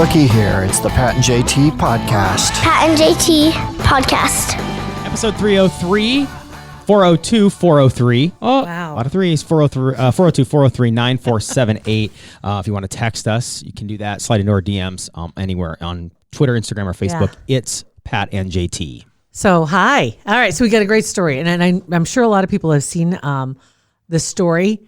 Rookie here. It's the Pat and JT podcast. Pat and JT podcast. Episode 303, 402, 403. Oh, wow. A lot of threes. 402, 403, 9478. If you want to text us, you can do that. Slide into our DMs anywhere on Twitter, Instagram, or Facebook. Yeah. It's Pat and JT. So, hi. All right. So we got a great story. And I'm sure a lot of people have seen the story,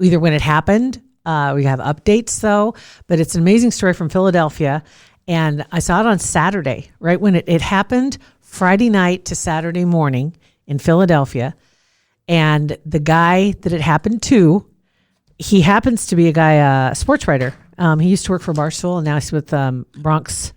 either when it happened. We have updates, though. But it's an amazing story from Philadelphia. And I saw it on Saturday, right when it happened, Friday night to Saturday morning in Philadelphia. And the guy that it happened to, he happens to be a guy, a sports writer. He used to work for Barstool, and now he's with Bronx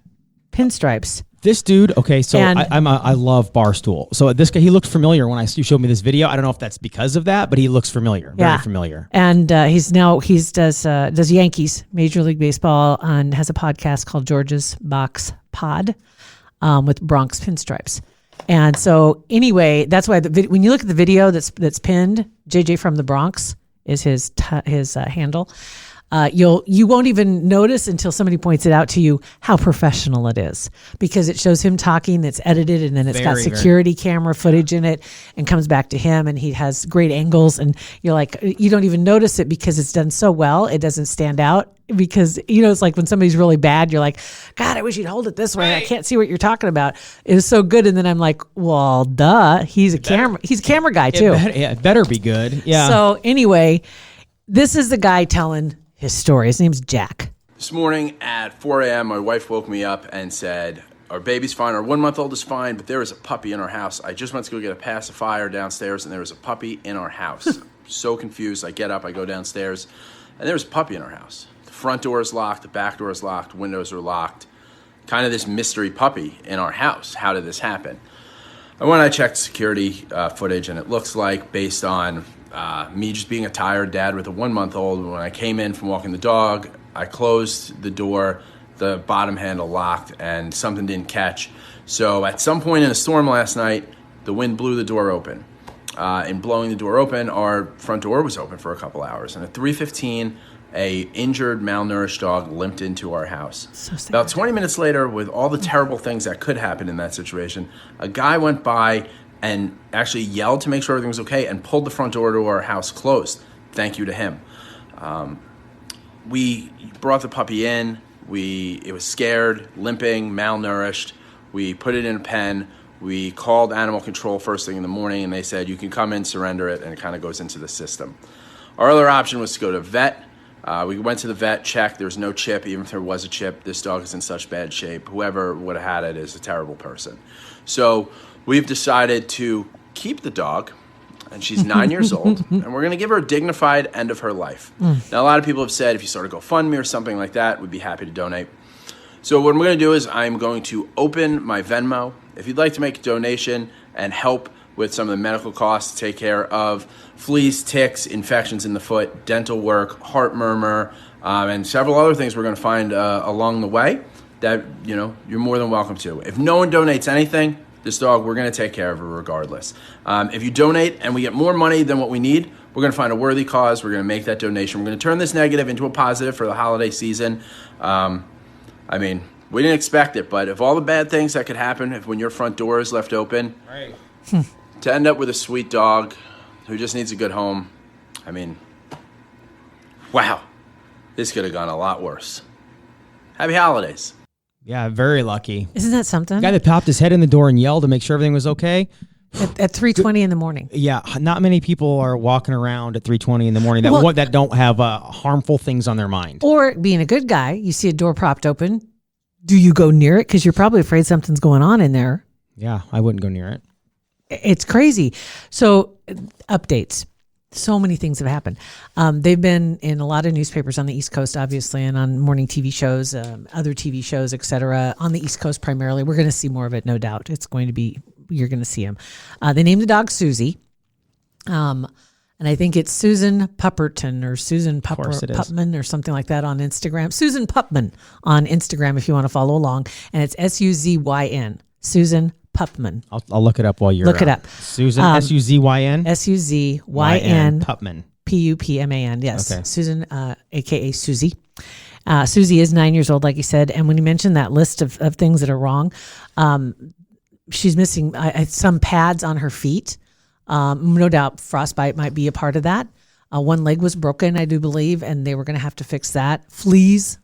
Pinstripes. This dude, okay, so I love Barstool. So this guy, he looked familiar when you showed me this video. I don't know if that's because of that, but he looks familiar, very familiar. And he does Yankees, Major League Baseball, and has a podcast called George's Box Pod with Bronx Pinstripes. And so anyway, that's why when you look at the video that's pinned, JJ from the Bronx is his handle. You won't even notice until somebody points it out to you how professional it is, because it shows him talking, it's edited, and then it's got security camera footage in it and comes back to him, and he has great angles, and you're like, you don't even notice it because it's done so well. It doesn't stand out because, it's like when somebody's really bad, you're like, God, I wish you'd hold it this way. Right. I can't see what you're talking about. It was so good. And then I'm like, well, duh, he's a camera guy too. It better be good. Yeah. So anyway, this is the guy telling his story. His name's Jack. This morning at 4 a.m., my wife woke me up and said, our baby's fine, our 1-month-old is fine, but there is a puppy in our house. I just went to go get a pacifier downstairs, and there was a puppy in our house. So confused. I get up, I go downstairs, and there's a puppy in our house. The front door is locked, the back door is locked, windows are locked. Kind of this mystery puppy in our house. How did this happen? And when I checked security footage, and it looks like, based on me just being a tired dad with a 1-month-old, when I came in from walking the dog, I closed the door, the bottom handle locked, and something didn't catch. So at some point in a storm last night, the wind blew the door open. In blowing the door open, our front door was open for a couple hours. And at 3:15, a injured, malnourished dog limped into our house. So sad. About 20 minutes later, with all the terrible things that could happen in that situation, a guy went by and actually yelled to make sure everything was okay and pulled the front door to our house closed. Thank you to him. We brought the puppy in. It was scared, limping, malnourished. We put it in a pen. We called animal control first thing in the morning, and they said, you can come in, surrender it, and it kind of goes into the system. Our other option was to go to vet. We went to the vet, checked. There was no chip. Even if there was a chip, this dog is in such bad shape. Whoever would have had it is a terrible person. So we've decided to keep the dog, and she's 9 years old, and we're going to give her a dignified end of her life. Now, a lot of people have said if you start a GoFundMe or something like that, we'd be happy to donate. So what I'm going to do is I'm going to open my Venmo. If you'd like to make a donation and help with some of the medical costs to take care of fleas, ticks, infections in the foot, dental work, heart murmur, and several other things we're going to find along the way, that you're more than welcome to. If no one donates anything, this dog, we're going to take care of her regardless. If you donate and we get more money than what we need, we're going to find a worthy cause. We're going to make that donation. We're going to turn this negative into a positive for the holiday season. We didn't expect it, but of all the bad things that could happen when your front door is left open, Right. To end up with a sweet dog who just needs a good home, wow, this could have gone a lot worse. Happy holidays. Yeah, very lucky. Isn't that something? The guy that popped his head in the door and yelled to make sure everything was okay. At 3:20 in the morning. Yeah, not many people are walking around at 3:20 in the morning that don't have harmful things on their mind. Or being a good guy, you see a door propped open. Do you go near it? Because you're probably afraid something's going on in there. Yeah, I wouldn't go near it. It's crazy. So updates. So many things have happened. They've been in a lot of newspapers on the East Coast, obviously, and on morning TV shows, other TV shows, et cetera. On the East Coast primarily. We're going to see more of it, no doubt. You're going to see them. They named the dog Susie. And I think it's Susan Pupperton or Susan Pupman or something like that on Instagram. Susan Pupman on Instagram if you want to follow along. And it's Suzyn. Susan Pupman. I'll look it up while you're Look it up. Susan, Suzyn? Suzyn. Pupman. Pupman, yes. Okay. Susan, a.k.a. Susie. Susie is 9 years old, like you said. And when you mentioned that list of things that are wrong, she's missing some pads on her feet. No doubt frostbite might be a part of that. One leg was broken, I do believe, and they were going to have to fix that. Fleas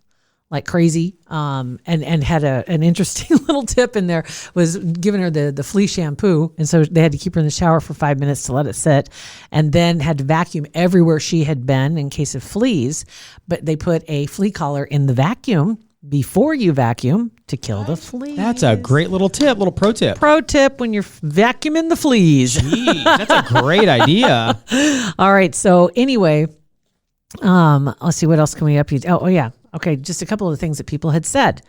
like crazy, and had an interesting little tip in there, was giving her the flea shampoo, and so they had to keep her in the shower for 5 minutes to let it sit, and then had to vacuum everywhere she had been in case of fleas. But they put a flea collar in the vacuum before you vacuum to kill the fleas. That's a great little tip, little pro tip. Pro tip when you're vacuuming the fleas. Jeez, that's a great idea. All right. So anyway, let's see, what else can we update? Oh yeah. Okay. Just a couple of the things that people had said.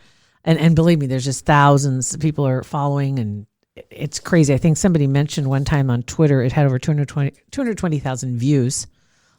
And believe me, there's just thousands of people are following, and it's crazy. I think somebody mentioned one time on Twitter, it had over 220,000 views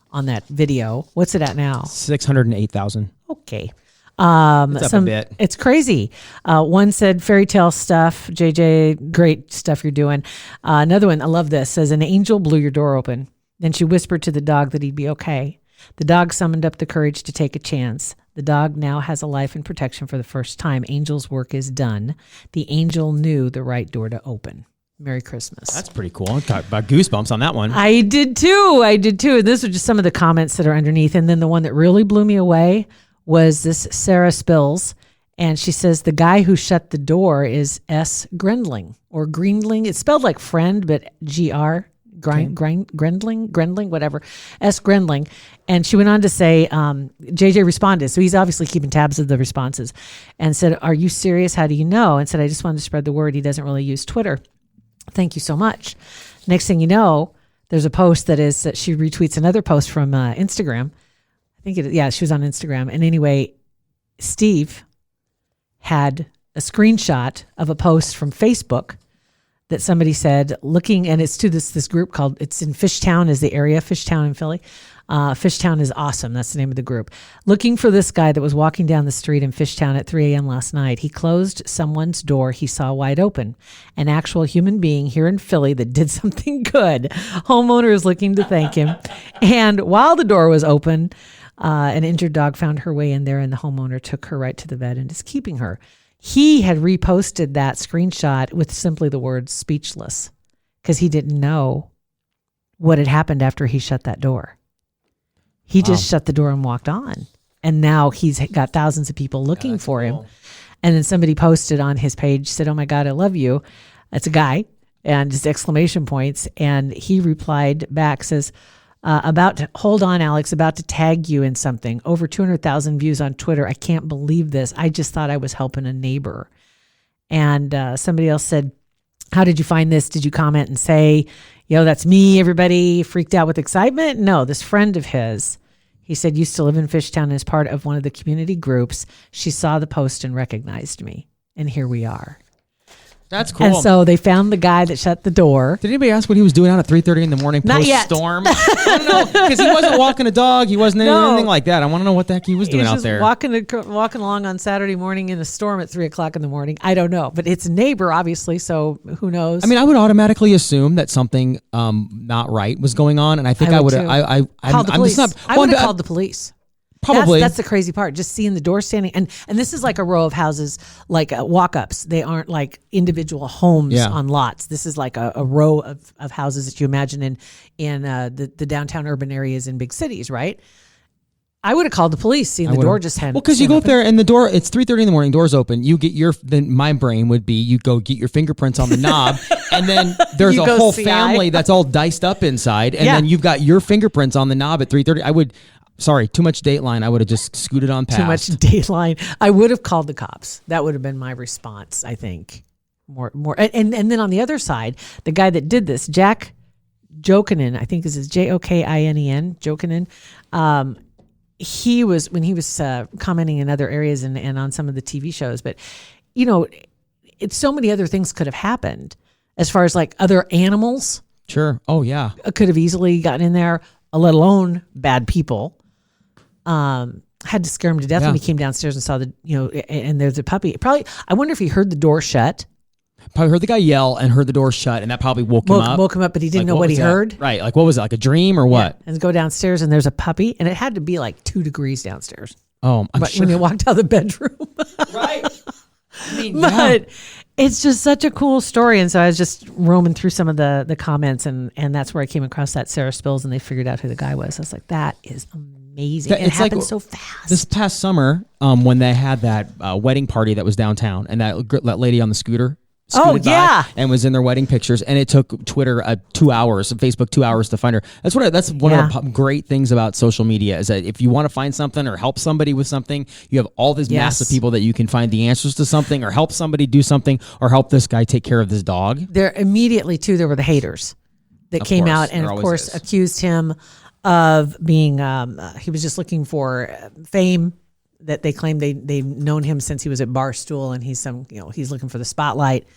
on that video. What's it at now? 608,000. Okay. It's up a bit. It's crazy. One said fairy tale stuff. JJ, great stuff you're doing. Another one, I love this, says an angel blew your door open. Then she whispered to the dog that he'd be okay. The dog summoned up the courage to take a chance. The dog now has a life in protection for the first time. Angel's work is done. The angel knew the right door to open. Merry Christmas. That's pretty cool. I got about goosebumps on that one. I did too. And this was just some of the comments that are underneath. And then the one that really blew me away was this Sarah Spills, and she says the guy who shut the door is S. Grendling or Greenling. It's spelled like friend, but G-R, Grendling, whatever, S. Grendling. And she went on to say, JJ responded, so he's obviously keeping tabs of the responses, and said, "Are you serious? How do you know?" And said, "I just wanted to spread the word. He doesn't really use Twitter. Thank you so much." Next thing you know, there's a post that she retweets another post from Instagram. She was on Instagram. And anyway, Steve had a screenshot of a post from Facebook that somebody said, looking, and it's to this group called, it's in Fishtown is the area, Fishtown in Philly. Fishtown is awesome. That's the name of the group. Looking for this guy that was walking down the street in Fishtown at 3 a.m. last night. He closed someone's door he saw wide open. An actual human being here in Philly that did something good. Homeowner is looking to thank him. And while the door was open, an injured dog found her way in there, and the homeowner took her right to the vet and is keeping her. He had reposted that screenshot with simply the words speechless, because he didn't know what had happened after he shut that door. He just shut the door and walked on. And now he's got thousands of people looking for him. And then somebody posted on his page, said, "Oh my God, I love you." It's a guy, and just exclamation points. And he replied back, says, hold on, Alex, about to tag you in something. Over 200,000 views on Twitter. I can't believe this. I just thought I was helping a neighbor. And somebody else said, "How did you find this? Did you comment and say, that's me, everybody freaked out with excitement?" No, this friend of his, he said, used to live in Fishtown and is part of one of the community groups. She saw the post and recognized me. And here we are. That's cool. And so they found the guy that shut the door. Did anybody ask what he was doing out at 3:30 in the morning post-storm? I don't know, because he wasn't walking a dog. He wasn't anything like that. I want to know what the heck he was doing out there. Walking along on Saturday morning in a storm at 3 o'clock in the morning. I don't know, but it's a neighbor, obviously, so who knows? I mean, I would automatically assume that something not right was going on, and I think I would have. I would have called the police. Probably. That's the crazy part. Just seeing the door standing, and this is like a row of houses, like walk-ups. They aren't like individual homes on lots. This is like a row of houses that you imagine in the downtown urban areas in big cities, right? I would have called the police, seeing the door just had. Well, because you go up there and the door, it's 3:30 in the morning, door's open. You get then my brain would be you go get your fingerprints on the knob, and then there's a whole family that's all diced up inside, and then you've got your fingerprints on the knob at 3:30. Sorry, too much Dateline. I would have just scooted on past. Too much Dateline. I would have called the cops. That would have been my response, I think. More, and then on the other side, the guy that did this, Jack Jokinen, I think this is Jokinen, Jokinen. He was commenting in other areas and on some of the TV shows, but it's so many other things could have happened as far as like other animals. Sure. Oh yeah. Could have easily gotten in there, let alone bad people. Had to scare him to death when he came downstairs and saw and there's a puppy. Probably, I wonder if he heard the door shut. Probably heard the guy yell and heard the door shut, and that probably woke him up. Woke him up, but he didn't know what he heard. Right. Like, what was it? Like a dream or what? Yeah. And go downstairs, and there's a puppy, and it had to be like 2 degrees downstairs. Oh, I'm sure. When you walked out of the bedroom. Right. I mean, But it's just such a cool story. And so I was just roaming through some of the comments, and that's where I came across that Sarah Spills, and they figured out who the guy was. I was like, that is amazing. It happened so fast. This past summer, when they had that wedding party that was downtown, and that lady on the scooter. And was in their wedding pictures, and it took Twitter 2 hours, Facebook 2 hours to find her. That's one of the great things about social media is that if you want to find something or help somebody with something, you have all this mass of people that you can find the answers to something, or help somebody do something, or help this guy take care of this dog. There immediately too, there were the haters that came out and of course accused him of being he was just looking for fame. That they claimed they've known him since he was at Barstool, and he's looking for the spotlight.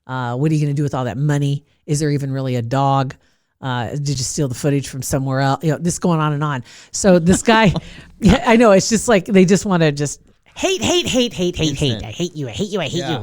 What are you going to do with all that money? Is there even really a dog? Did you steal the footage from somewhere else? This going on and on. So this guy, I know, it's just like they just want to just hate. I hate you.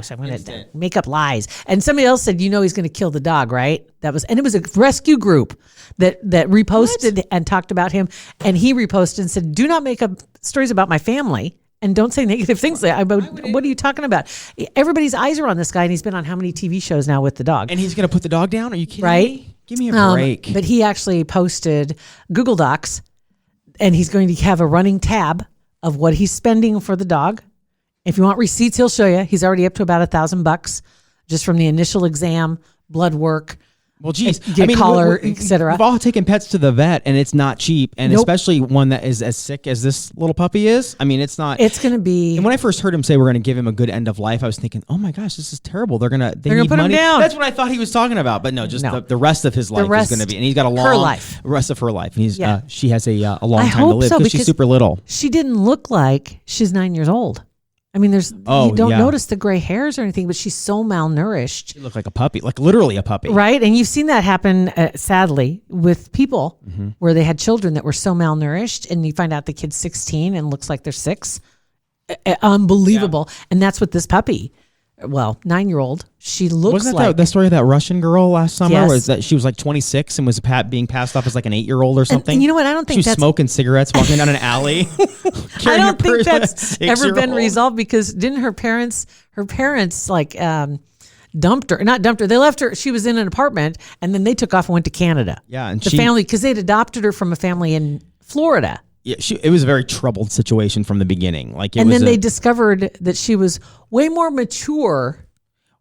So I'm going to make up lies. And somebody else said, he's going to kill the dog, right? It was a rescue group that reposted and talked about him. And he reposted and said, do not make up stories about my family. And don't say negative things. What are you talking about? Everybody's eyes are on this guy, and he's been on how many TV shows now with the dog? And he's going to put the dog down? Are you kidding me? Give me a break. But he actually posted Google Docs, and he's going to have a running tab of what he's spending for the dog. If you want receipts, he'll show you. He's already up to about $1,000 just from the initial exam, blood work. Well, geez, collar, etc. We've all taken pets to the vet, and it's not cheap, and especially one that is as sick as this little puppy is. I mean, it's not. It's going to be. And when I first heard him say we're going to give him a good end of life, I was thinking, oh my gosh, this is terrible. They need put money. Him down. That's what I thought he was talking about, but no, the rest of his life is going to be, and he's got a long rest of her life. And she has a long time to live because she's super little. She didn't look like she's 9 years old. I mean, you don't notice the gray hairs or anything, but she's so malnourished. She looked like a puppy, like literally a puppy. Right. And you've seen that happen, sadly, with people where they had children that were so malnourished, and you find out the kid's 16 and looks like they're 6. Unbelievable. Yeah. And that's what this puppy, 9-year-old, she looks Wasn't like. Wasn't that the story of that Russian girl last summer? Yes. Was that she was like 26 and was being passed off as like an 8-year-old or something? And you know what? I don't think she was smoking cigarettes, walking down an alley. I don't think that's ever been resolved, because didn't her parents like dumped her? Not dumped her. They left her. She was in an apartment, and then they took off and went to Canada. Yeah, and the family, because they'd adopted her from a family in Florida. Yeah, it was a very troubled situation from the beginning. Then they discovered that she was way more mature.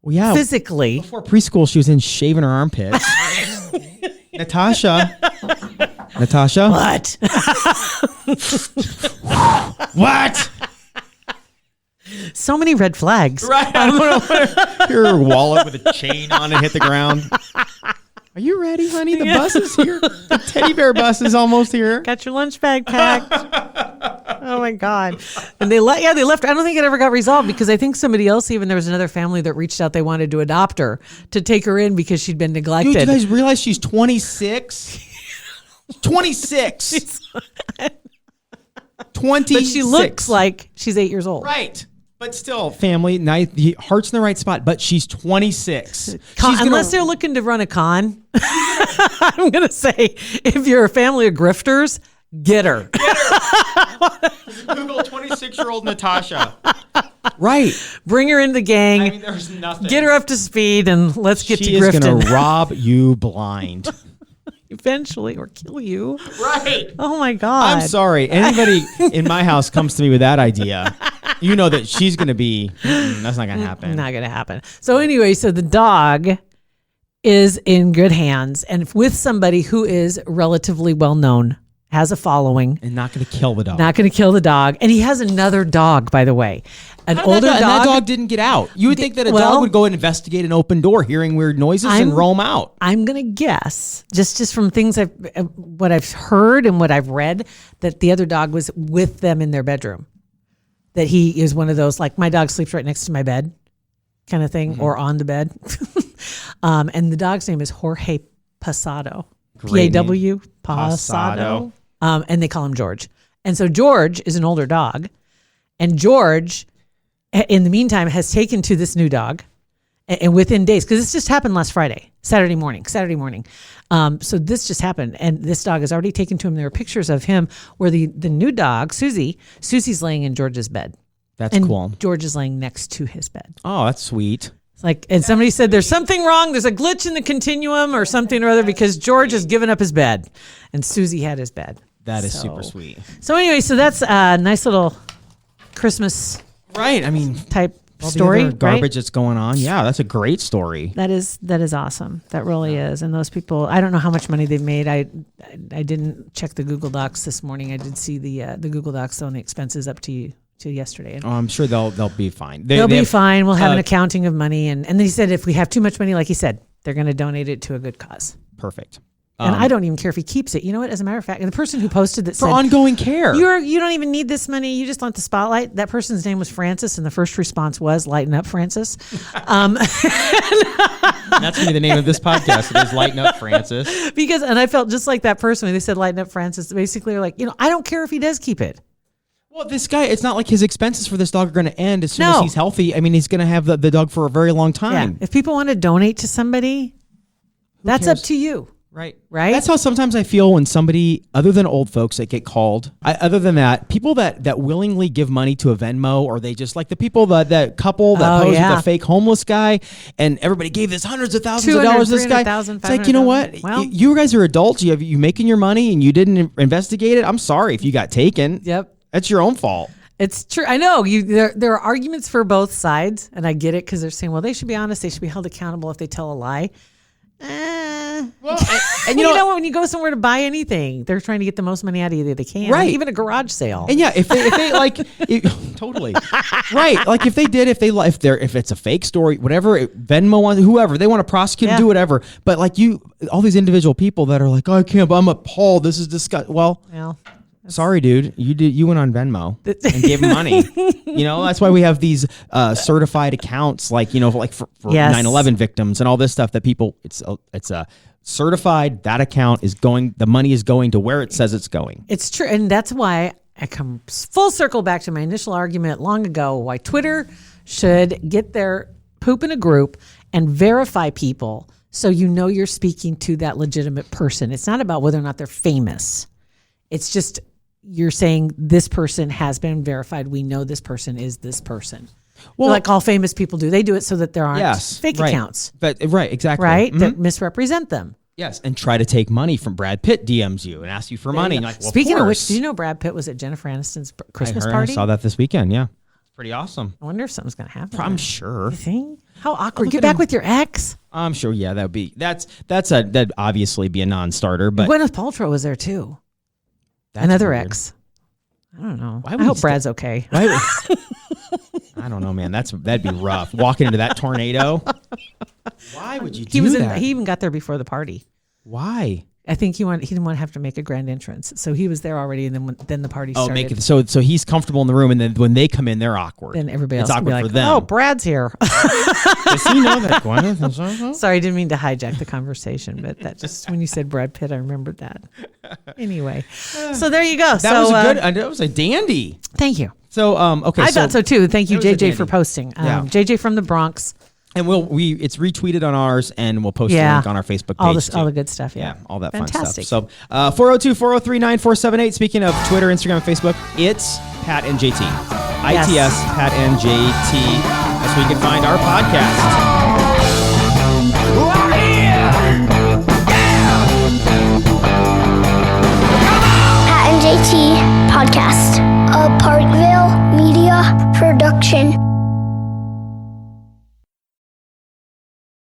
Well, yeah, physically. Before preschool, she was in shaving her armpits. Natasha. What? What? So many red flags. Right. Your wallet with a chain on it hit the ground. Are you ready, honey? The bus is here. The teddy bear bus is almost here. Got your lunch bag packed. Oh my God. And they left. I don't think it ever got resolved, because I think somebody else, there was another family that reached out. They wanted to adopt her, to take her in because she'd been neglected. Dude, you guys realize she's 26? 26. 26. But she looks like she's 8 years old. Right. But still, family, the heart's in the right spot, but she's 26. Unless they're looking to run a con, I'm going to say, if you're a family of grifters, get her. Google 26-year-old Natasha. Right. Bring her in the gang. I mean, there's nothing. Get her up to speed, and let's get to grifting. She is going to rob you blind. Eventually, or kill you. Right. Oh my God. I'm sorry. Anybody in my house comes to me with that idea, you know that she's going to be, that's not going to happen. Not going to happen. So anyway, the dog is in good hands, and with somebody who is relatively well known, has a following. And not going to kill the dog. Not going to kill the dog. And he has another dog, by the way. An older dog. And that dog didn't get out. You would think that a dog would go and investigate an open door, hearing weird noises, and roam out. I'm going to guess, just from things what I've heard and what I've read, that the other dog was with them in their bedroom. That he is one of those, like, my dog sleeps right next to my bed kind of thing, or on the bed. And the dog's name is Jorge Pasado. P-A-W, Pasado. And they call him George. And so George is an older dog. And George, in the meantime, has taken to this new dog. and within days, because this just happened last Saturday morning. So this just happened, and this dog is already taken to him. There are pictures of him where the new dog, Susie's laying in George's bed. That's and cool. George is laying next to his bed. Oh, that's sweet. It's like, and somebody said there's something wrong. There's a glitch in the continuum or something or other because George has given up his bed, and Susie had his bed. That is super sweet. So anyway, so that's a nice little Christmas, right? I mean, type all story. The other garbage right? that's going on. Yeah, that's a great story. That is awesome. That really is. And those people, I don't know how much money they've made. I didn't check the Google Docs this morning. I did see the Google Docs on the expenses up to yesterday. Oh, I'm sure they'll be fine. They'll be fine. We'll have an accounting of money, and then he said if we have too much money, like he said, they're going to donate it to a good cause. Perfect. And I don't even care if he keeps it. You know what? As a matter of fact, and the person who posted that for said, ongoing care. You don't even need this money. You just want the spotlight. That person's name was Francis, and the first response was "Lighten up, Francis." That's gonna be the name of this podcast. It is "Lighten up, Francis." And I felt just like that person when they said "Lighten up, Francis." Basically, they're like, I don't care if he does keep it. Well, this guy, it's not like his expenses for this dog are going to end as soon as he's healthy. I mean, he's going to have the dog for a very long time. Yeah. If people want to donate to somebody, that's cares? up to you. Right. Right. That's how sometimes I feel when somebody, other than old folks that get called, other than that, people that willingly give money to a Venmo, or they just like the people that couple that posed with a fake homeless guy, and everybody gave this hundreds of thousands of dollars to this guy. It's like, you know what? Well, you guys are adults. You making your money and you didn't investigate it. I'm sorry if you got taken. Yep. That's your own fault. It's true. I know there are arguments for both sides, and I get it because they're saying, well, they should be honest. They should be held accountable if they tell a lie. Well, and you know when you go somewhere to buy anything, they're trying to get the most money out of you they can. Right. Even a garage sale. And yeah, if they like, totally. Right. Like if it's a fake story, whatever, Venmo wants, whoever, they want to prosecute and do whatever. But like all these individual people that are like, oh, I can't, I'm appalled. This is disgusting. Well, sorry, dude. You went on Venmo and gave them money. That's why we have these certified accounts, like for 9/11 victims and all this stuff that people. It's a certified. That account is going. The money is going to where it says it's going. It's true, and that's why I come full circle back to my initial argument long ago. Why Twitter should get their poop in a group and verify people, so you're speaking to that legitimate person. It's not about whether or not they're famous. It's just. You're saying this person has been verified. We know this person is this person. Well, like all famous people do. They do it so that there aren't fake accounts. But right, exactly. Right? Mm-hmm. That misrepresent them. Yes, and try to take money from Brad Pitt DMs you and ask you for money. And like, well, speaking of which, do you know Brad Pitt was at Jennifer Aniston's Christmas party? I saw that this weekend, yeah. It's pretty awesome. I wonder if something's going to happen. I'm sure. You think? How awkward. Get back with your ex. I'm sure, yeah, that'd obviously be a non-starter. But Gwyneth Paltrow was there too. Another weird. Ex. I don't know. I hope Brad's okay. I don't know, man. That'd be rough. Walking into that tornado. Why would you do that? He even got there before the party. Why? I think he didn't want to have to make a grand entrance, so he was there already, and then the party started. Make it so he's comfortable in the room, and then when they come in, they're awkward. Then everybody else it's awkward will be like, for them. "Oh, Brad's here." Does he know that Gwyneth? Sorry, I didn't mean to hijack the conversation, but that just when you said Brad Pitt, I remembered that. Anyway, so there you go. That was a dandy. Thank you. So okay, I thought so too. Thank you, JJ, for posting. JJ from the Bronx. And it's retweeted on ours, and we'll post a link on our Facebook page. All the good stuff, all that fantastic fun stuff. So 402-403-9478. Speaking of Twitter, Instagram, and Facebook, it's Pat and JT. ITS, Pat and JT. That's where you can find our podcast. Pat and JT podcast, a Parkville Media Production.